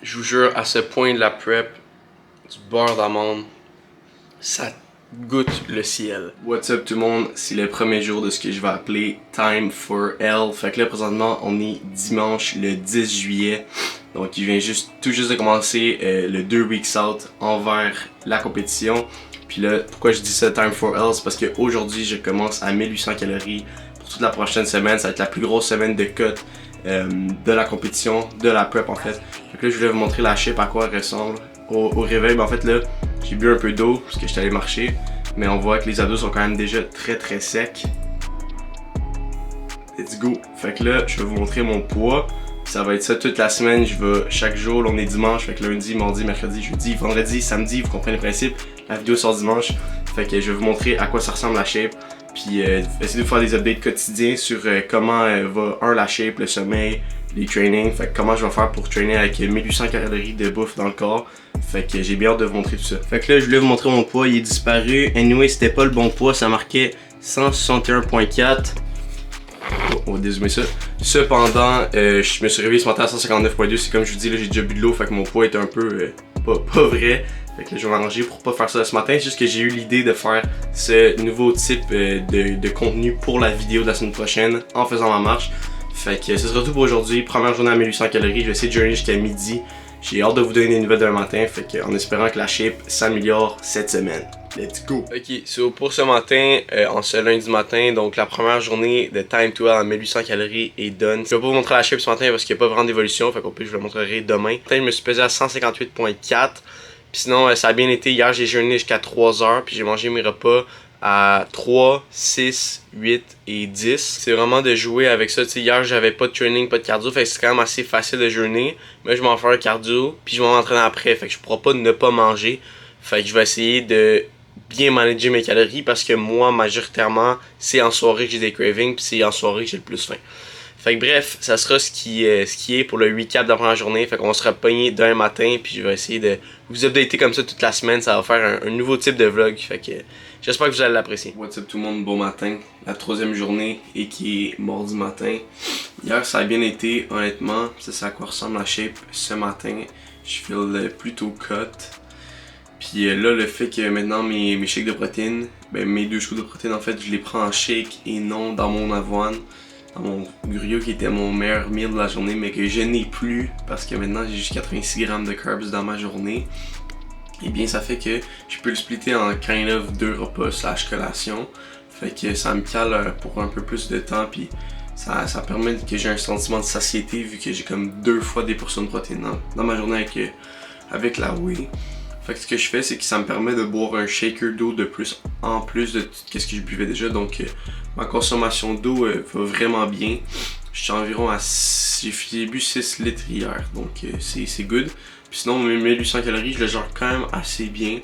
Je vous jure, à ce point de la prep, du beurre d'amande, ça goûte le ciel. What's up tout le monde, c'est le premier jour de ce que je vais appeler Time for Hell. Fait que là présentement on est dimanche le 10 juillet. Donc il vient tout juste de commencer le 2 weeks out envers la compétition. Puis là, pourquoi je dis ça Time for Hell, c'est parce qu'aujourd'hui je commence à 1800 calories pour toute la prochaine semaine. Ça va être la plus grosse semaine de cut de la compétition, de la prep en fait. Fait que là je voulais vous montrer la shape à quoi elle ressemble. Au réveil, ben en fait là, j'ai bu un peu d'eau parce que j'étais allé marcher. Mais on voit que les abdos sont quand même déjà très secs. Let's go! Fait que là, je vais vous montrer mon poids. Ça va être ça toute la semaine. Chaque jour, là, on est dimanche. Fait que lundi, mardi, mercredi, jeudi, vendredi, samedi, vous comprenez le principe. La vidéo sort dimanche. Fait que je vais vous montrer à quoi ça ressemble la shape. Puis essayer de vous faire des updates quotidiens sur comment va la shape, le sommeil, les trainings. Fait que comment je vais faire pour trainer avec 1800 calories de bouffe dans le corps. Fait que j'ai bien hâte de vous montrer tout ça. Fait que là, je voulais vous montrer mon poids, il est disparu. Anyway, c'était pas le bon poids, ça marquait 161.4. On va dézoomer ça. Cependant, je me suis réveillé ce matin à 159.2. C'est comme je vous dis, là, j'ai déjà bu de l'eau, fait que mon poids est un peu pas vrai. Fait que là, je vais m'arranger pour pas faire ça ce matin. C'est juste que j'ai eu l'idée de faire ce nouveau type de contenu pour la vidéo de la semaine prochaine en faisant ma marche. Fait que ce sera tout pour aujourd'hui. Première journée à 1800 calories. Je vais essayer de journey jusqu'à midi. J'ai hâte de vous donner des nouvelles demain matin. Fait que, en espérant que la shape s'améliore cette semaine. Let's go! Ok, so pour ce matin, en ce lundi matin, donc la première journée de Time to Hell à 1800 calories est done. Je vais pas vous montrer la shape ce matin parce qu'il n'y a pas vraiment d'évolution. Fait qu'au pire, je vous la montrerai demain. Je me suis pesé à 158.4. Puis sinon, ça a bien été. Hier, j'ai jeûné jusqu'à 3h. Puis j'ai mangé mes repas à 3, 6, 8 et 10. C'est vraiment de jouer avec ça. T'sais, hier, j'avais pas de training, pas de cardio. Fait que c'est quand même assez facile de jeûner. Mais je vais en faire un cardio. Puis je vais m'entraîner après. Fait que je pourrai pas ne pas manger. Fait que je vais essayer de bien manager mes calories. Parce que moi, majoritairement, c'est en soirée que j'ai des cravings. Puis c'est en soirée que j'ai le plus faim. Fait que bref, ça sera ce qui est pour le recap de la première journée. Fait qu'on sera pogné d'un matin. Puis je vais essayer de vous updater comme ça toute la semaine. Ça va faire un nouveau type de vlog. Fait que j'espère que vous allez l'apprécier. What's up tout le monde, bon matin. La troisième journée et qui est mardi matin. Hier ça a bien été, honnêtement. C'est à quoi ressemble la shape ce matin. Je feel plutôt cut. Puis là, le fait que maintenant mes shakes de protéines, ben mes 2 scoops de protéines en fait, je les prends en shake et non dans mon avoine. Dans mon Gruyo qui était mon meilleur meal de la journée, mais que je n'ai plus parce que maintenant j'ai juste 86 grammes de carbs dans ma journée. Et bien ça fait que je peux le splitter en kind of 2 repas / collation. Fait que ça me cale pour un peu plus de temps, puis ça permet que j'ai un sentiment de satiété vu que j'ai comme 2 fois des portions de protéines dans ma journée avec la whey. Fait que ce que je fais, c'est que ça me permet de boire un shaker d'eau de plus en plus de ce que je buvais déjà. Donc ma consommation d'eau va vraiment bien. Je suis environ à j'ai bu 6 litres hier, donc c'est good. Puis sinon, mes 1800 calories, je le gère quand même assez bien.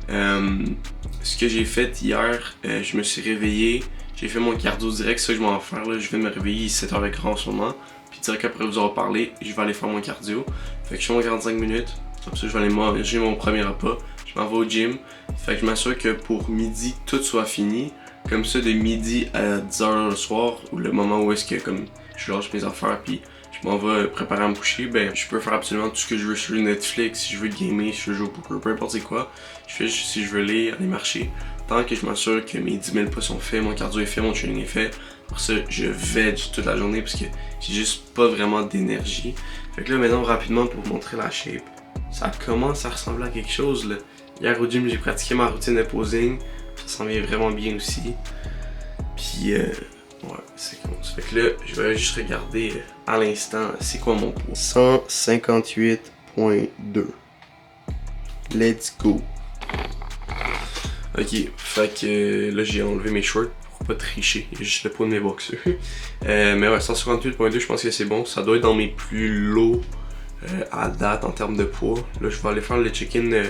Ce que j'ai fait hier, je me suis réveillé, j'ai fait mon cardio direct, c'est ça que je vais en faire là. Je vais me réveiller 7h le grand en ce moment. Puis direct après vous avoir parlé, je vais aller faire mon cardio. Fait que je fais mon 45 minutes. Comme ça, je vais aller manger mon premier repas. Je m'en vais au gym. Fait que je m'assure que pour midi, tout soit fini. Comme ça, de midi à 10h le soir, ou le moment où est-ce que comme je lâche mes affaires, puis je m'en vais préparer à me coucher, ben je peux faire absolument tout ce que je veux sur Netflix. Si je veux gamer, si je veux jouer au poker, peu importe c'est quoi. Je fais juste si je veux lire, aller marcher. Tant que je m'assure que mes 10 000 pas sont faits, mon cardio est fait, mon training est fait. Pour ça, je veg toute la journée parce que j'ai juste pas vraiment d'énergie. Fait que là, maintenant, rapidement, pour vous montrer la shape. Ça commence à ressembler à quelque chose là. Hier au gym j'ai pratiqué ma routine de posing. Ça s'en vient vraiment bien aussi. Puis ouais, c'est comme ça. Fait que là, je vais juste regarder à l'instant c'est quoi mon poids. 158.2. Let's go. Ok, fait que là j'ai enlevé mes shorts pour pas tricher. Il y a juste le poids de mes boxers. Mais ouais, 158.2, je pense que c'est bon. Ça doit être dans mes plus low à date en termes de poids. Là je vais aller faire le check-in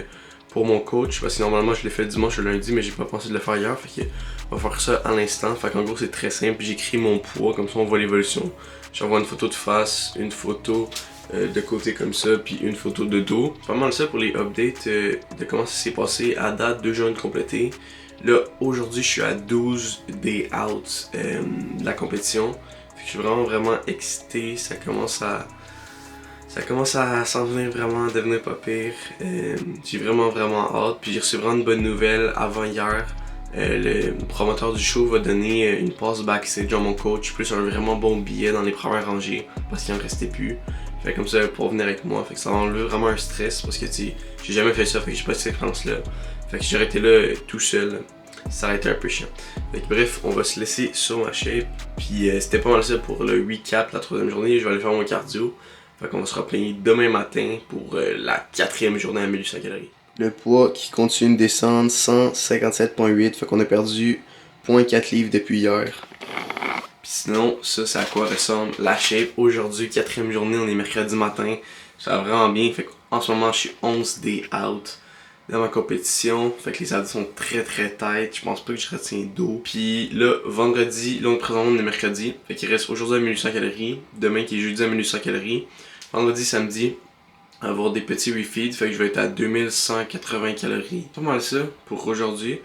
pour mon coach parce que normalement je l'ai fait dimanche ou lundi mais j'ai pas pensé de le faire hier. Fait que on va faire ça à l'instant. Fait qu'en gros c'est très simple. J'écris mon poids, comme ça on voit l'évolution. J'envoie une photo de face, une photo de côté comme ça, puis une photo de dos. C'est pas mal ça pour les updates de comment ça s'est passé à date, 2 journées complétées. Là aujourd'hui je suis à 12 day out de la compétition. Fait que je suis vraiment excité. Ça commence Ça commence à s'en venir vraiment, à devenir pas pire. J'ai vraiment hâte. Puis j'ai reçu vraiment une bonne nouvelle avant hier. Le promoteur du show va donner une passe backstage à mon coach, plus un vraiment bon billet dans les premières rangées, parce qu'il en restait plus. Fait comme ça pour venir avec moi. Fait que ça enlève vraiment un stress, parce que tu sais, j'ai jamais fait ça, fait que j'ai pas cette expérience-là. Fait que j'aurais été là tout seul. Ça aurait été un peu chiant. Fait que bref, on va se laisser sur ma shape. Puis c'était pas mal ça pour le recap, la 3e journée. Je vais aller faire mon cardio. Fait qu'on va se rappeler demain matin pour la 4e journée à 1800 calories. Le poids qui continue de descendre, 157,8. Fait qu'on a perdu 0,4 livres depuis hier. Puis sinon, ça c'est à quoi ressemble la shape. Aujourd'hui, 4e journée, on est mercredi matin. Ça va vraiment bien. Fait qu'en ce moment, je suis 11 day out dans ma compétition. Fait que les abdos sont très tight. Je pense pas que je retiens d'eau. Puis là, vendredi, là présentement on est mercredi. Fait qu'il reste aujourd'hui à 1800 calories. Demain qui est jeudi à 1800 calories. Vendredi, samedi, avoir des petits refeeds. Fait que je vais être à 2180 calories. Pas mal ça pour aujourd'hui.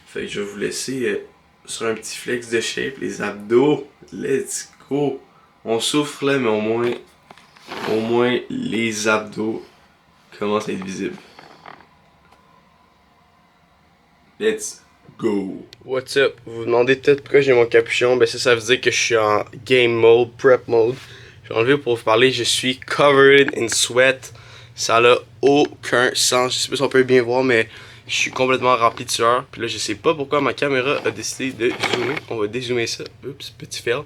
Fait que je vais vous laisser sur un petit flex de shape. Les abdos. Let's go. On souffre là, mais au moins les abdos commencent à être visibles. Let's go! What's up? Vous vous demandez peut-être pourquoi j'ai mon capuchon. Ben ça veut dire que je suis en game mode, prep mode. Je vais enlever pour vous parler. Je suis covered in sweat. Ça n'a aucun sens. Je sais pas si on peut bien voir, mais je suis complètement rempli de sueur. Puis là, je sais pas pourquoi ma caméra a décidé de zoomer. On va dézoomer ça. Oups, petit fail.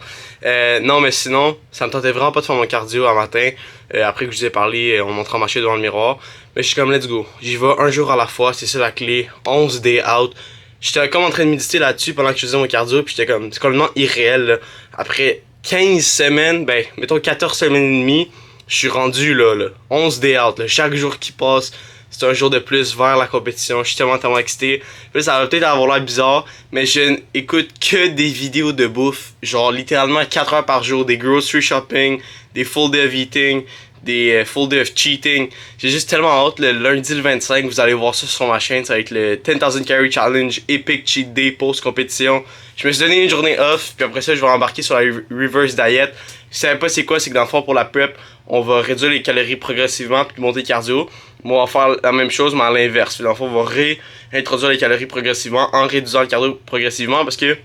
Non, mais sinon, ça me tentait vraiment pas de faire mon cardio un matin. Après que je vous ai parlé, on montre en marché devant le miroir. Mais je suis comme, let's go. J'y vais un jour à la fois. C'est ça la clé. 11 day out. J'étais comme en train de méditer là-dessus pendant que je faisais mon cardio. Puis j'étais comme, c'est complètement irréel. Là. Après 15 semaines, ben, mettons 14 semaines et demie, je suis rendu là. 11 day out. Là. Chaque jour qui passe, c'est un jour de plus vers la compétition. Je suis tellement excité. Puis là, ça va peut-être avoir l'air bizarre, mais je n'écoute que des vidéos de bouffe. Genre littéralement 4 heures par jour. Des grocery shopping, des full day of eating, des full day of cheating. J'ai juste tellement hâte. Le lundi le 25, vous allez voir ça sur ma chaîne. Ça va être le 10,000 Calorie Challenge Epic Cheat Day post-compétition. Je me suis donné une journée off, puis après ça, je vais embarquer sur la reverse diet. Je savais pas c'est quoi, c'est que dans le fond, pour la prep, on va réduire les calories progressivement puis monter le cardio. Moi, on va faire la même chose, mais à l'inverse. Dans le fond, on va réintroduire les calories progressivement en réduisant le cardio progressivement parce que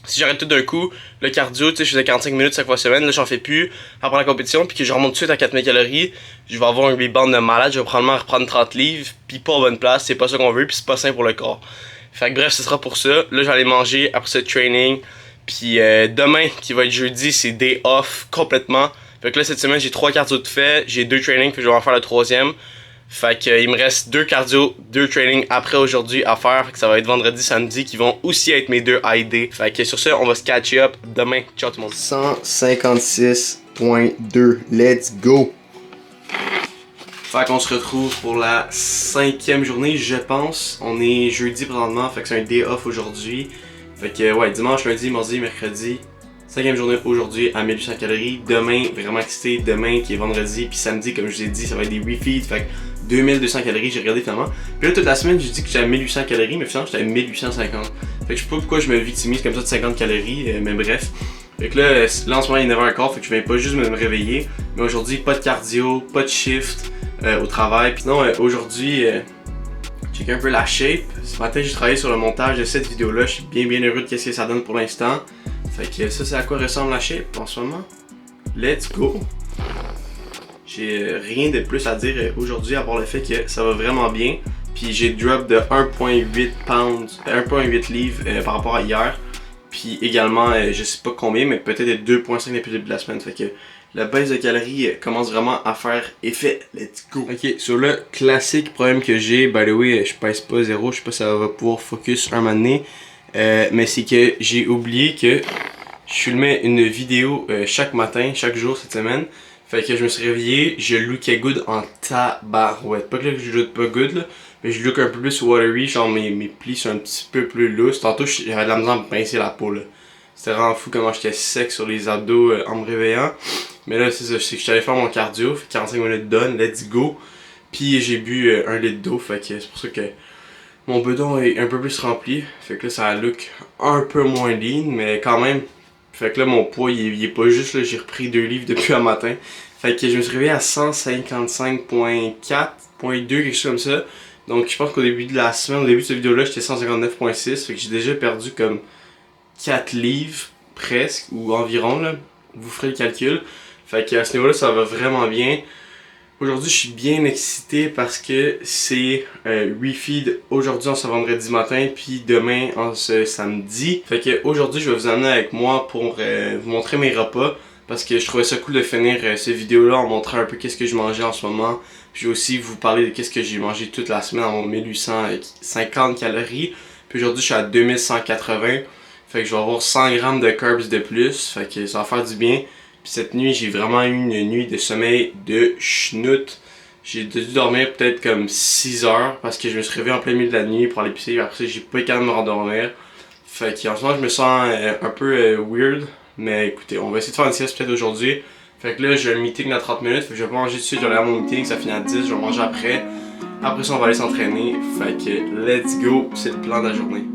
si j'arrête tout d'un coup, le cardio, tu sais, je faisais 45 minutes 5 fois semaine, là, j'en fais plus après la compétition, puis que je remonte tout de suite à 4000 calories, je vais avoir un rebound de malade, je vais probablement reprendre 30 livres, puis pas en bonne place, c'est pas ça qu'on veut, puis c'est pas sain pour le corps. Fait que bref, ce sera pour ça. Là, j'allais manger après ce training, puis demain, qui va être jeudi, c'est day off complètement. Fait que là, cette semaine, j'ai 3 cardio de fait, j'ai 2 trainings, puis je vais en faire le 3e. Fait que il me reste 2 cardio, 2 trainings après aujourd'hui à faire. Fait que ça va être vendredi, samedi qui vont aussi être mes 2 ID. Fait que sur ça, on va se catch up demain. Ciao tout le monde. 156.2. Let's go! Fait qu'on se retrouve pour la 5e journée, je pense. On est jeudi présentement, fait que c'est un day off aujourd'hui. Fait que ouais, dimanche, lundi, mardi, mercredi. 5e journée aujourd'hui à 1800 calories. Demain, vraiment excité. Demain qui est vendredi. Puis samedi, comme je vous ai dit, ça va être des refeeds. Fait que 2200 calories, j'ai regardé finalement. Puis là, toute la semaine, j'ai dit que j'étais à 1800 calories, mais finalement, j'étais à 1850. Fait que je sais pas pourquoi je me victimise comme ça de 50 calories, mais bref. Fait que là, en ce moment, il est 9h15, fait que je viens pas juste me réveiller. Mais aujourd'hui, pas de cardio, pas de shift au travail. Puis non, aujourd'hui, check un peu la shape. Ce matin, j'ai travaillé sur le montage de cette vidéo-là. Je suis bien heureux de ce que ça donne pour l'instant. Fait que ça, c'est à quoi ressemble la shape en ce moment. Let's go! J'ai rien de plus à dire aujourd'hui à part le fait que ça va vraiment bien. Puis j'ai drop de 1,8 pounds, 1,8 livres par rapport à hier. Puis également, je sais pas combien, mais peut-être 2,5 depuis le début de la semaine. Fait que la baisse de calories commence vraiment à faire effet. Let's go! Ok, sur le classique problème que j'ai, by the way, je pèse pas zéro, je sais pas si ça va pouvoir focus un moment donné. Mais c'est que j'ai oublié que je filmais une vidéo chaque matin, chaque jour cette semaine. Fait que je me suis réveillé, je lookais good en tabarouette. Pas que je look pas good là, mais je look un peu plus watery, genre mes plis sont un petit peu plus loose. Tantôt j'avais de la misère à me pincer la peau là. C'était vraiment fou comment j'étais sec sur les abdos en me réveillant. Mais là c'est ça, c'est que j'allais faire mon cardio, fait 45 minutes done, let's go. Puis j'ai bu 1 litre d'eau, fait que c'est pour ça que mon bedon est un peu plus rempli. Fait que là ça look un peu moins lean, mais quand même. Fait que là mon poids il est pas juste là, j'ai repris 2 livres depuis un matin. Fait que je me suis réveillé à 155.4.2, quelque chose comme ça. Donc je pense qu'au début de la semaine, au début de cette vidéo là, j'étais 159.6. Fait que j'ai déjà perdu comme 4 livres presque, ou environ là. Vous ferez le calcul. Fait que à ce niveau là, ça va vraiment bien. Aujourd'hui, je suis bien excité parce que c'est refeed aujourd'hui en ce vendredi matin, puis demain en ce samedi. Fait que aujourd'hui, je vais vous amener avec moi pour vous montrer mes repas parce que je trouvais ça cool de finir cette vidéo-là en montrant un peu qu'est-ce que je mangeais en ce moment. Puis je vais aussi vous parler de qu'est-ce que j'ai mangé toute la semaine à mon 1850 calories. Puis aujourd'hui, je suis à 2180. Fait que je vais avoir 100 grammes de carbs de plus. Fait que ça va faire du bien. Puis cette nuit, j'ai vraiment eu une nuit de sommeil de schnout. J'ai dû dormir peut-être comme 6 heures parce que je me suis réveillé en plein milieu de la nuit pour aller pisser. Après ça, j'ai pas été capable de me rendormir. Fait qu'en ce moment, je me sens un peu weird. Mais écoutez, on va essayer de faire une sieste peut-être aujourd'hui. Fait que là, j'ai un meeting dans 30 minutes. Fait que je vais pas manger tout de suite. Je vais aller à mon meeting, ça finit à 10. Je vais manger après. Après ça, on va aller s'entraîner. Fait que let's go. C'est le plan de la journée.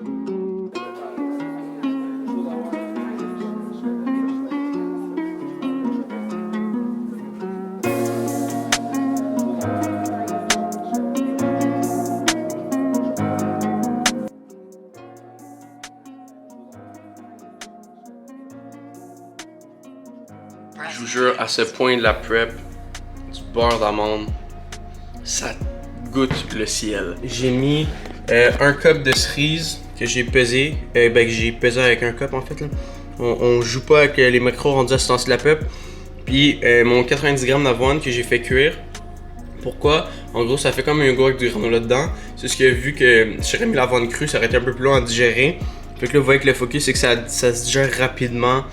Je vous jure, à ce point de la prep, du beurre d'amande, ça goûte le ciel. J'ai mis un cup de cerises que j'ai pesé, que j'ai pesé avec un cup en fait. Là. On joue pas avec les macros rendus à ce temps de la prep. Puis mon 90 grammes d'avoine que j'ai fait cuire. Pourquoi? En gros, ça fait comme un yogourt avec du granola dedans. C'est ce que vu que si j'aurais mis l'avoine crue, ça aurait été un peu plus long à digérer. Fait que là, vous voyez que le focus, c'est que ça se digère rapidement.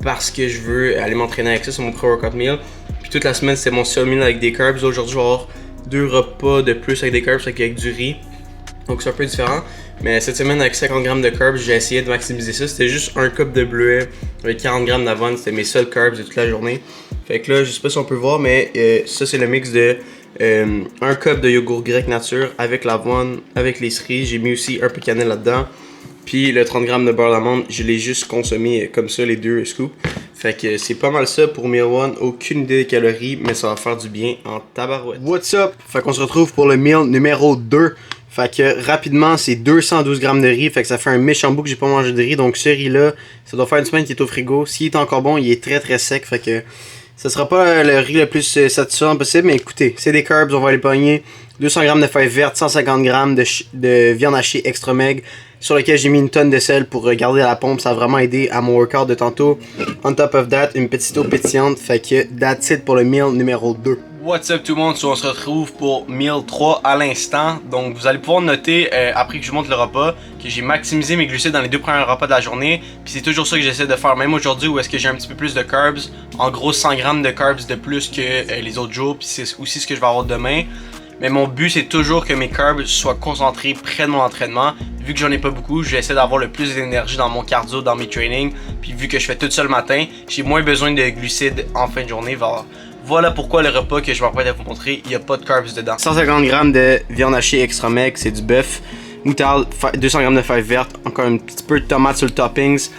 Parce que je veux aller m'entraîner avec ça, c'est mon pré-workout meal. Puis toute la semaine, c'est mon seul meal avec des carbs. Aujourd'hui, je vais avoir 2 repas de plus avec des carbs, avec du riz. Donc c'est un peu différent. Mais cette semaine, avec 50 grammes de carbs, j'ai essayé de maximiser ça. C'était juste un cup de bleuet avec 40 grammes d'avoine. C'était mes seuls carbs de toute la journée. Fait que là, je sais pas si on peut voir, mais ça, c'est le mix de un cup de yogourt grec nature avec l'avoine, avec les cerises. J'ai mis aussi un peu de cannelle là-dedans. Puis le 30 grammes de beurre d'amande, je l'ai juste consommé comme ça, les 2 scoops. Fait que c'est pas mal ça pour meal 1. Aucune idée des calories, mais ça va faire du bien en tabarouette. What's up? Fait qu'on se retrouve pour le meal numéro 2. Fait que rapidement, c'est 212 grammes de riz. Fait que ça fait un méchant bout que j'ai pas mangé de riz. Donc ce riz-là, ça doit faire une semaine qu'il est au frigo. S'il est encore bon, il est très très sec. Fait que ça sera pas le riz le plus satisfaisant possible. Mais écoutez, c'est des carbs, on va les pogner. 200 grammes de fèves vertes, 150 grammes de viande hachée extra maigre, sur lequel j'ai mis une tonne de sel pour garder la pompe. Ça a vraiment aidé à mon workout de tantôt. On top of that, une petite eau pétillante. Fait que that's it pour le meal numéro 2. What's up tout le monde, on se retrouve pour meal 3 à l'instant. Donc vous allez pouvoir noter, après que je vous montre le repas, que j'ai maximisé mes glucides dans les 2 premiers repas de la journée. Puis c'est toujours ça que j'essaie de faire, même aujourd'hui où est-ce que j'ai un petit peu plus de carbs. En gros 100 grammes de carbs de plus que les autres jours. Puis c'est aussi ce que je vais avoir demain. Mais mon but, c'est toujours que mes carbs soient concentrés près de mon entraînement. Vu que j'en ai pas beaucoup, je vais essayer d'avoir le plus d'énergie dans mon cardio, dans mes trainings. Puis vu que je fais tout ça le matin, j'ai moins besoin de glucides en fin de journée. Voilà pourquoi le repas que je vais m'apprêter à vous montrer, il n'y a pas de carbs dedans. 150 grammes de viande hachée extra maigre, c'est du bœuf. Moutarde, 200 grammes de fèves vertes, encore un petit peu de tomate sur le toppings.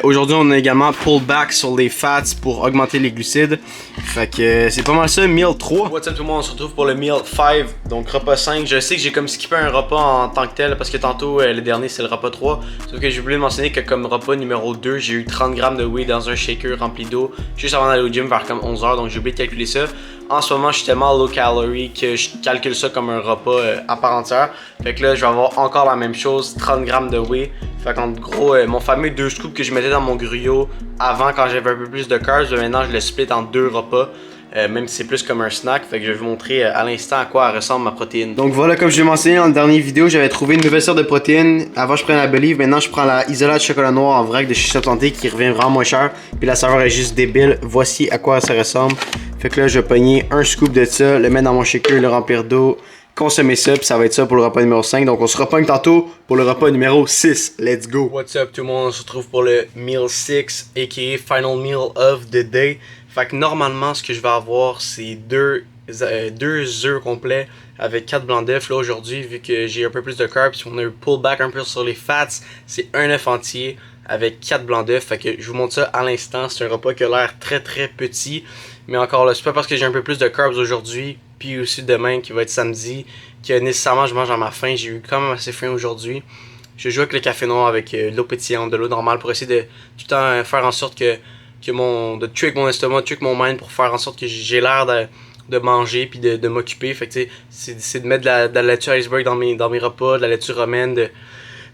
Aujourd'hui, on a également pull back sur les fats pour augmenter les glucides. Fait que c'est pas mal ça, meal 3. What's up tout le monde, on se retrouve pour le meal 5, donc repas 5. Je sais que j'ai comme skippé un repas en tant que tel parce que tantôt, le dernier c'est le repas 3. Sauf que j'ai voulu mentionner que comme repas numéro 2, j'ai eu 30 grammes de whey dans un shaker rempli d'eau juste avant d'aller au gym vers comme 11h, donc j'ai oublié de calculer ça. En ce moment, je suis tellement low calorie que je calcule ça comme un repas à part entière. Fait que là, je vais avoir encore la même chose, 30 grammes de whey. Fait qu'en gros, mon fameux 2 scoops que je mettais dans mon gruyot avant quand j'avais un peu plus de carbs, maintenant je le split en 2 repas. Même si c'est plus comme un snack, fait que je vais vous montrer à l'instant à quoi ressemble ma protéine. Donc voilà, comme je l'ai mentionné dans la dernière vidéo, j'avais trouvé une nouvelle sorte de protéine. Avant je prenais la Believe, maintenant je prends la Isolat de chocolat noir en vrac de chez Shop Santé qui revient vraiment moins cher. Puis la saveur est juste débile, voici à quoi ça ressemble. Fait que là je vais pogner un scoop de ça, le mettre dans mon shaker, le remplir d'eau, consommer ça, puis ça va être ça pour le repas numéro 5. Donc on se repogne tantôt pour le repas numéro 6. Let's go! What's up tout le monde, on se retrouve pour le meal 6, aka final meal of the day. Fait que normalement ce que je vais avoir c'est 2 œufs complets avec 4 blancs d'œufs. Là aujourd'hui, vu que j'ai un peu plus de carbs, on a eu pullback un peu sur les fats, c'est un œuf entier avec 4 blancs d'œufs. Fait que je vous montre ça à l'instant, c'est un repas qui a l'air très très petit. Mais encore là, c'est pas parce que j'ai un peu plus de carbs aujourd'hui, puis aussi demain qui va être samedi, que nécessairement je mange à ma faim. J'ai eu quand même assez faim aujourd'hui. Je joue avec le café noir, avec l'eau pétillante, de l'eau normale pour essayer de tout le temps faire en sorte de trick mon estomac, trick mon mind pour faire en sorte que j'ai l'air de manger puis de m'occuper. Fait que tu sais, c'est de mettre de la laitue iceberg dans mes repas, de la laitue romaine, de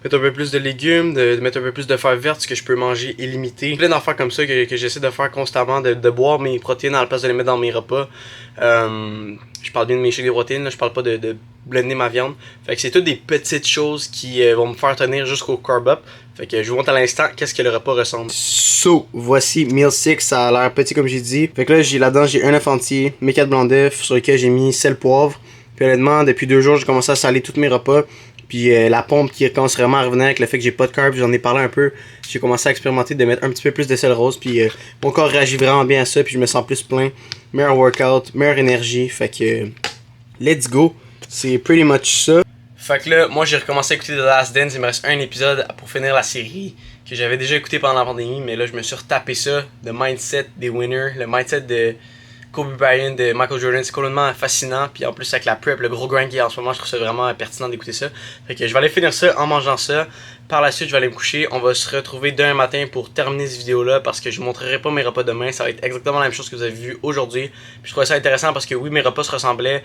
mettre un peu plus de légumes, de mettre un peu plus de fèves vertes, ce que je peux manger illimité. Plein d'affaires comme ça que j'essaie de faire constamment, de boire mes protéines à la place de les mettre dans mes repas. Je parle bien de mes shakes de protéines, là, je parle pas de blender ma viande. Fait que c'est toutes des petites choses qui vont me faire tenir jusqu'au carb up. Fait que je vous montre à l'instant qu'est-ce que le repas ressemble. So, voici Meal 6, ça a l'air petit comme j'ai dit. Fait que là, là-dedans, j'ai un œuf entier, mes 4 blancs d'œufs sur lesquels j'ai mis sel, poivre. Puis honnêtement, depuis 2 jours, j'ai commencé à saler tous mes repas. Puis la pompe qui commence vraiment à revenir avec le fait que j'ai pas de carbs, j'en ai parlé un peu. J'ai commencé à expérimenter de mettre un petit peu plus de sel rose. Puis mon corps réagit vraiment bien à ça. Puis je me sens plus plein. Meilleur workout, meilleure énergie. Fait que let's go. C'est pretty much ça. Fait que là, moi j'ai recommencé à écouter The Last Dance. Il me reste un épisode pour finir la série que j'avais déjà écouté pendant la pandémie. Mais là, je me suis retapé ça. Le mindset des winners. Le mindset de Kobe Bryant, de Michael Jordan, c'est complètement fascinant. Puis en plus avec la prep, le gros grind qu'il y a en ce moment, je trouve ça vraiment pertinent d'écouter ça. Fait que je vais aller finir ça en mangeant ça. Par la suite, je vais aller me coucher. On va se retrouver demain matin pour terminer cette vidéo-là parce que je vous montrerai pas mes repas demain. Ça va être exactement la même chose que vous avez vu aujourd'hui. Puis je trouvais ça intéressant parce que oui, mes repas se ressemblaient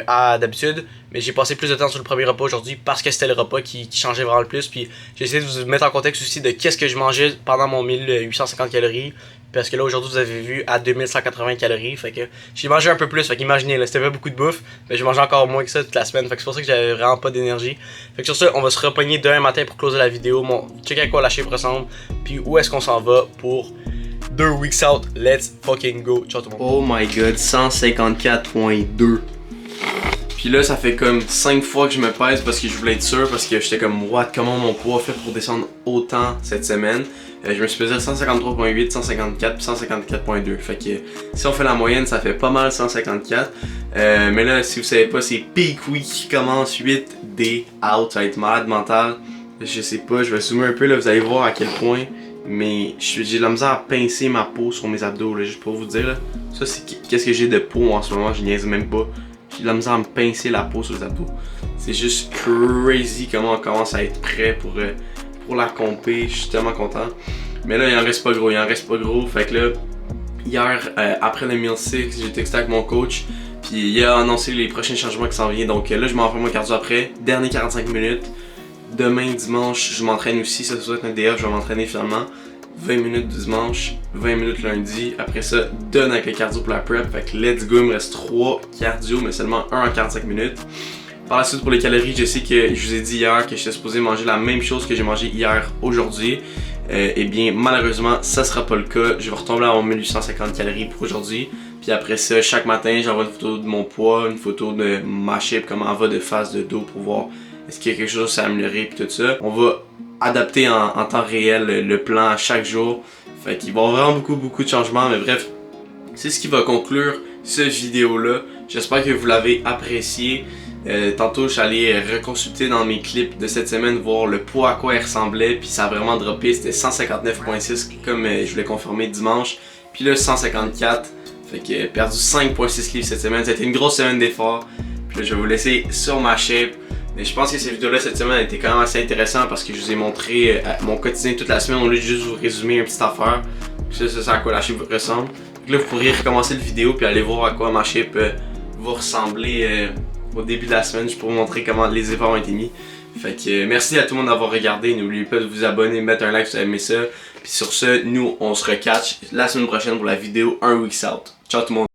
à d'habitude, mais j'ai passé plus de temps sur le premier repas aujourd'hui parce que c'était le repas qui changeait vraiment le plus. Puis j'ai essayé de vous mettre en contexte aussi de qu'est-ce que je mangeais pendant mon 1850 calories. Parce que là aujourd'hui vous avez vu à 2180 calories. Fait que j'ai mangé un peu plus. Fait qu'imaginez là, c'était pas beaucoup de bouffe. Mais j'ai mangé encore moins que ça toute la semaine. Fait que c'est pour ça que j'avais vraiment pas d'énergie. Fait que sur ça, on va se repogner demain matin pour closer la vidéo. Check à quoi la shape ressemble. Puis où est-ce qu'on s'en va pour 2 weeks out. Let's fucking go. Ciao tout le monde. Oh my god, 154.2. Puis là, ça fait comme 5 fois que je me pèse parce que je voulais être sûr, parce que j'étais comme, what, comment mon poids fait pour descendre autant cette semaine? Je me suis pesé 153.8, 154 puis 154.2. Fait que si on fait la moyenne, ça fait pas mal 154. Mais là, si vous savez pas, c'est Peak Week qui commence 8 day out. Ça va être malade mental. Je sais pas, je vais zoomer un peu là, vous allez voir à quel point. Mais j'ai de la misère à pincer ma peau sur mes abdos là, juste pour vous dire là. Ça, c'est qu'est-ce que j'ai de peau en ce moment, je niaise même pas. J'ai de la misère à me pincer la peau sur les abdos. C'est juste crazy comment on commence à être prêt pour la compé. Je suis tellement content. Mais là, il en reste pas gros. Fait que là, hier, après le Meal 6, j'ai texté avec mon coach. Puis il a annoncé les prochains changements qui s'en viennent. Donc là, je m'en fais mon cardio après. Dernier 45 minutes. Demain, dimanche, je m'entraîne aussi. Ça doit être un DF, je vais m'entraîner finalement. 20 minutes dimanche, 20 minutes lundi. Après ça, donne avec le cardio pour la prep. Fait que let's go, il me reste 3 cardio, mais seulement 1 en 45 minutes. Par la suite, pour les calories, je sais que je vous ai dit hier que j'étais supposé manger la même chose que j'ai mangé hier aujourd'hui. Eh bien, malheureusement, ça sera pas le cas. Je vais retomber à mon 1850 calories pour aujourd'hui. Puis après ça, chaque matin, j'envoie une photo de mon poids, une photo de ma shape, comment elle va de face, de dos pour voir est-ce qu'il y a quelque chose à améliorer puis tout ça. On va adapter en temps réel le plan à chaque jour. Fait qu'il va y avoir vraiment beaucoup de changements. Mais bref, c'est ce qui va conclure cette vidéo-là. J'espère que vous l'avez apprécié. Tantôt, je suis allé reconsulter dans mes clips de cette semaine, voir le poids à quoi il ressemblait. Puis ça a vraiment droppé. C'était 159.6 comme je voulais confirmer dimanche. Puis là, 154. Fait que j'ai perdu 5.6 livres cette semaine. C'était une grosse semaine d'effort. Puis là, je vais vous laisser sur ma shape. Mais je pense que cette vidéo-là cette semaine était quand même assez intéressante parce que je vous ai montré mon quotidien toute la semaine au lieu de juste vous résumer une petite affaire. Puis ça, c'est à quoi la shape ressemble. Donc là, vous pourriez recommencer la vidéo puis aller voir à quoi ma shape va ressembler au début de la semaine. Je pourrais vous montrer comment les efforts ont été mis. Fait que merci à tout le monde d'avoir regardé. N'oubliez pas de vous abonner, mettre un like si vous avez aimé ça. Puis sur ce, nous, on se recatch la semaine prochaine pour la vidéo 1 week out. Ciao tout le monde!